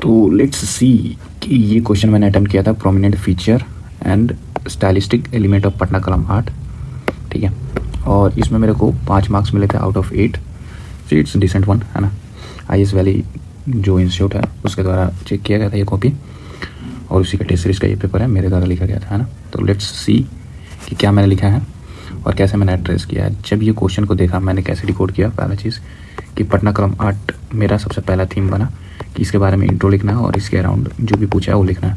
तो let's see कि ये क्वेश्चन मैंने अटेम्प्ट किया था, prominent feature and stylistic element of Patna कलम आर्ट, ठीक है। और इसमें मेरे को 5 मार्क्स मिले थे out of 8, so it's decent one, है ना। IS वैली जो इंस्टीट्यूट है उसके द्वारा चेक किया गया था ये कॉपी, और उसी का टेस्ट सीरीज का ये पेपर है, मेरे द्वारा लिखा गया था, है ना। तो लेट्स सी कि क्या मैंने लिखा है और कैसे मैंने एड्रेस किया है। जब ये क्वेश्चन को देखा मैंने कैसे डिकोड किया, पहला चीज़ कि पटना कलम आर्ट मेरा सबसे पहला थीम बना कि इसके बारे में इंट्रो लिखना है और इसके अराउंड जो भी पूछा है वो लिखना है।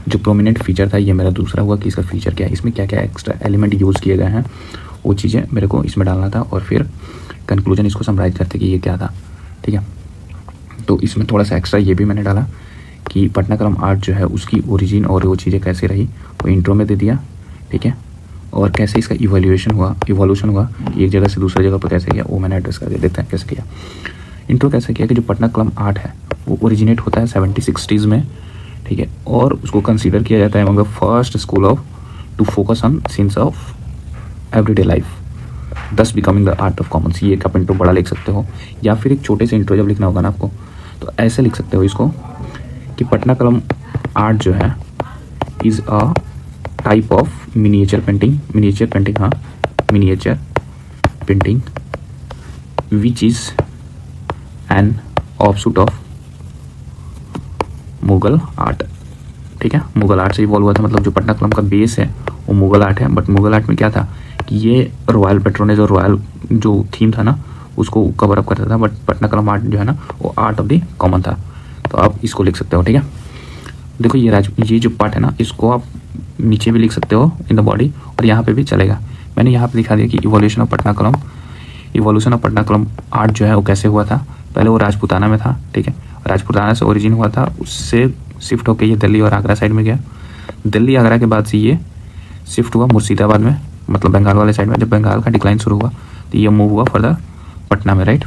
जो प्रोमिनेंट फीचर था ये मेरा दूसरा हुआ कि इसका फीचर क्या है, इसमें क्या क्या एक्स्ट्रा एलिमेंट यूज़ किए गए हैं, वो चीज़ें मेरे को इसमें डालना था, और फिर कंक्लूजन इसको समराइज करते कि ये क्या था, ठीक है। तो इसमें थोड़ा सा एक्स्ट्रा ये भी मैंने डाला कि पटना कलम आर्ट जो है उसकी ओरिजिन और वो चीज़ें कैसे रही वो इंट्रो में दे दिया, ठीक है। और कैसे इसका इवोल्यूशन हुआ कि एक जगह से दूसरी जगह पर कैसे किया वो मैंने एड्रेस कर दिया। देखते हैं कैसे किया। इंट्रो कैसे किया कि जो पटना कलम आर्ट है वो ओरिजिनेट होता है 70-60s में, ठीक है, और उसको कंसीडर किया जाता है among the first school of to focus on scenes of everyday life, thus becoming the art of commons. ये एक आप इंट्रो बड़ा लिख सकते हो, या फिर एक छोटे से इंट्रो जब लिखना होगा ना आपको तो ऐसे लिख सकते हो इसको कि पटना कलम आर्ट जो है is a type of miniature painting which is an offshoot of Mughal art, ठीक है। मुगल आर्ट से इवॉल्व हुआ था, मतलब जो पटना कलम का बेस है वो मुगल आर्ट है, बट मुगल आर्ट में क्या था कि ये रॉयल पेट्रोनेज और रॉयल जो थीम था ना उसको कवर अप करता था, बट पटना कलम आर्ट जो है ना वो आर्ट ऑफ द कॉमन था। तो आप इसको लिख सकते हो, ठीक है। देखो ये जो पार्ट है ना इसको आप नीचे भी लिख सकते हो इन द बॉडी, और यहाँ पे भी चलेगा। मैंने यहाँ पे दिखा दिया कि इवोल्यूशन ऑफ पटना कलम आर्ट जो है वो कैसे हुआ था। पहले वो राजपूताना में था, ठीक है, राजपूताना से ओरिजिन हुआ था, उससे शिफ्ट होकर ये दिल्ली और आगरा साइड में गया। दिल्ली आगरा के बाद से ये शिफ्ट हुआ मुर्शिदाबाद में, मतलब बंगाल वाले साइड में। जब बंगाल का डिक्लाइन शुरू हुआ तो ये मूव हुआ फर्दर पटना में, राइट।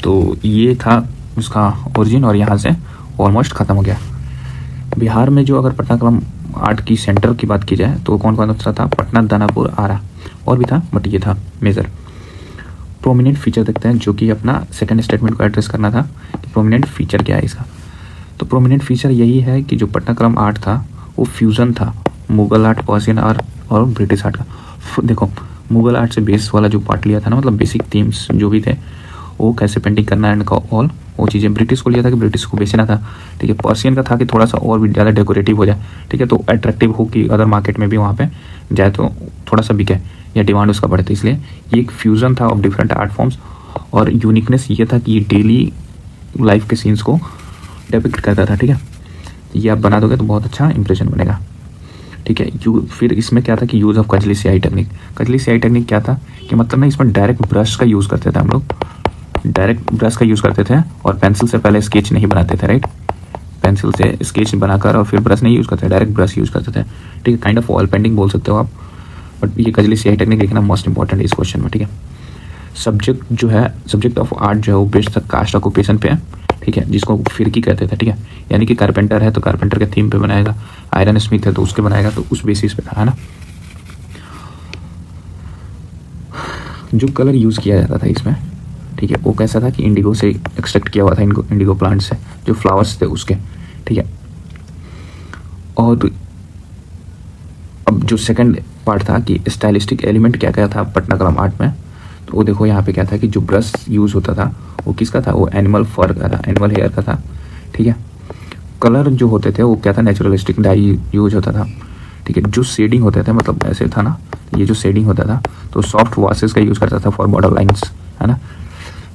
तो ये था उसका ओरिजिन, और यहाँ से ऑलमोस्ट ख़त्म हो गया। बिहार में जो अगर पटना कलम आर्ट की सेंटर की बात की जाए तो कौन कौन सा था, पटना, दानापुर, आरा, और भी था, बट ये था मेजर। प्रोमिनेंट फीचर देखते हैं, जो कि अपना सेकंड स्टेटमेंट को एड्रेस करना था कि प्रोमिनेंट फीचर क्या है इसका। तो प्रोमिनेंट फीचर यही है कि जो पटना कलम आर्ट था वो फ्यूज़न था मुगल आर्ट, पर्शियन आर्ट और ब्रिटिश आर्ट का। देखो मुगल आर्ट से बेस वाला जो पार्ट लिया था ना, मतलब बेसिक थीम्स जो भी थे वो कैसे पेंटिंग करना एंड ऑल वो चीज़ें। ब्रिटिश को लिया था कि ब्रिटिश को बेचना था, ठीक है। पर्शियन का था कि थोड़ा सा और भी ज़्यादा डेकोरेटिव हो जाए, ठीक है, तो अट्रैक्टिव हो कि अदर मार्केट में भी वहाँ पे जाए तो थोड़ा सा बिके या डिमांड उसका बढ़े। तो इसलिए ये एक फ्यूज़न था ऑफ डिफरेंट आर्ट फॉर्म्स, और यूनिकनेस ये था कि ये डेली लाइफ के सीन्स को डिपिक्ट करता था, ठीक है। ये आप बना दोगे तो बहुत अच्छा इंप्रेशन बनेगा, ठीक है। फिर इसमें क्या था कि यूज़ ऑफ कजली स्याही टेक्निक। कजली स्याही टेक्निक क्या था कि मतलब ना इसमें डायरेक्ट ब्रश का यूज़ करते थे हम लोग, डायरेक्ट ब्रश का यूज़ करते थे, और पेंसिल से पहले स्केच नहीं बनाते थे, राइट। पेंसिल से स्केच बनाकर और फिर ब्रश नहीं यूज़ करते, डायरेक्ट ब्रश यूज़ करते थे, ठीक है। काइंड ऑफ ऑयल पेंटिंग बोल सकते हो आप, बट ये कजली स्याही टेक्निक लिखना मोस्ट इंपॉर्टेंट है इस क्वेश्चन में, ठीक है। सब्जेक्ट ऑफ आर्ट जो है वो बेस्ड था कास्ट ऑक्यूपेशन पे, ठीक है, जिसको फिरकी कहते थे, ठीक है। यानी कि कारपेंटर है तो कारपेंटर के थीम पे बनाएगा, आयरन स्मिथ है तो उसके बनाएगा, तो उस बेसिस पे था, है ना। जो कलर यूज़ किया जाता था इसमें, ठीक है, वो कैसा था कि इंडिगो से एक्सट्रैक्ट किया हुआ था, इंडिगो प्लांट से जो फ्लावर्स थे उसके, ठीक है। और अब जो सेकंड पार्ट था कि स्टाइलिस्टिक एलिमेंट क्या क्या था पटना कलम आर्ट में, तो वो देखो यहाँ पे क्या था कि जो ब्रश यूज़ होता था वो किसका था, वो एनिमल फर का था, एनिमल हेयर का था, ठीक है। कलर जो होते थे वो क्या था, नेचुरलिस्टिक डाई यूज होता था, ठीक है। जो शेडिंग होते थे मतलब ऐसे था ना, ये जो शेडिंग होता था तो सॉफ्ट वॉशेस का यूज़ करता था फॉर बॉर्डर लाइन्स, है ना।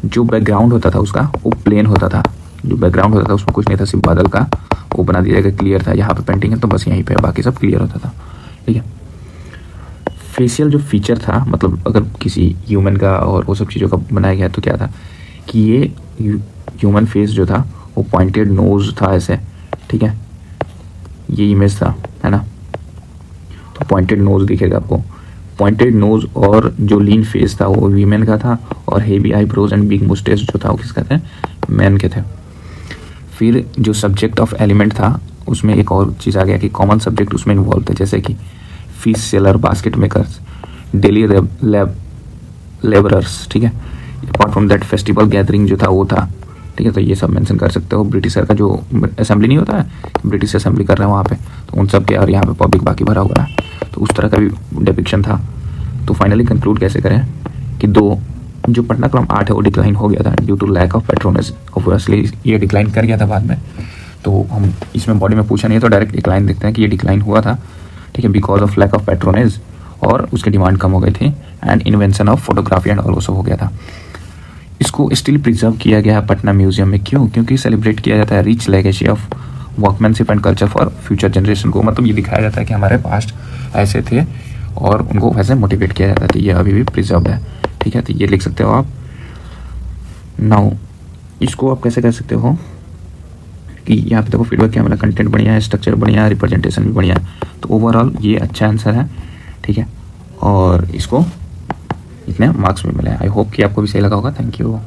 जो बैकग्राउंड होता था उसका वो प्लेन होता था, जो बैकग्राउंड होता था उसमें कुछ नहीं था, सिर्फ बादल का वो बना दिया गया, क्लियर था। यहाँ पे पेंटिंग है तो बस यहीं पे बाकी सब क्लियर होता था, ठीक है। फेशियल जो फीचर था, मतलब अगर किसी ह्यूमन का और वो सब चीज़ों का बनाया गया तो क्या था कि ये ह्यूमन फेस जो था वो पॉइंटेड नोज था ऐसे, ठीक है, ये इमेज था, है ना। तो पॉइंटेड नोज दिखेगा आपको, पॉइंटेड नोज, और जो लीन फेस था वो वीमेन का था, और हेवी आईब्रोज एंड बिग मुस्टेच जो था वो किसका थे, मैन के थे। फिर जो सब्जेक्ट ऑफ एलिमेंट था उसमें एक और चीज़ आ गया कि कॉमन सब्जेक्ट उसमें इन्वॉल्व थे, जैसे कि fish seller, basket makers, daily labourers, ठीक है। Apart from that festival gathering जो था वो था, ठीक है। तो ये सब मेंशन कर सकते हो। ब्रिटिशर का जो असेंबली नहीं होता है, ब्रिटिश असेंबली कर रहे हैं वहाँ पे, तो उन सब के, और यहाँ पे पब्लिक बाकी भरा हुआ है, तो उस तरह का भी डिपिक्शन था। तो फाइनली कंक्लूड कैसे करें कि जो पटनाक्लम आर्ट है वो डिक्लाइन हो गया था due to lack of patronage. Obviously ये डिक्लाइन कर गया था बाद में, तो हम इसमें बॉडी में पूछा नहीं है तो डायरेक्ट डिक्लाइन देखते हैं कि ये डिक्लाइन हुआ था, ठीक है, because of lack of patronage, और उसकी डिमांड कम हो गई थी, and invention of photography and all हो गया था। इसको स्टिल प्रिजर्व किया गया है पटना म्यूजियम में। क्यों? क्योंकि सेलिब्रेट किया जाता है rich legacy of workmanship and culture for future generation को। मतलब ये दिखाया जाता है कि हमारे पास्ट ऐसे थे और उनको वैसे मोटिवेट किया जाता है। तो ये अभी भी प्रिजर्व है, ठीक है। तो ये लिख सकते हो आप। नाउ इसको आप कैसे कर सकते हो कि यहाँ पे देखो फीडबैक क्या मिला, कंटेंट बढ़िया है, स्ट्रक्चर बढ़िया है, रिप्रेजेंटेशन भी बढ़िया है। तो ओवरऑल ये अच्छा आंसर है, ठीक है, और इसको इतने मार्क्स भी मिले। आई होप कि आपको भी सही लगा होगा। Thank you.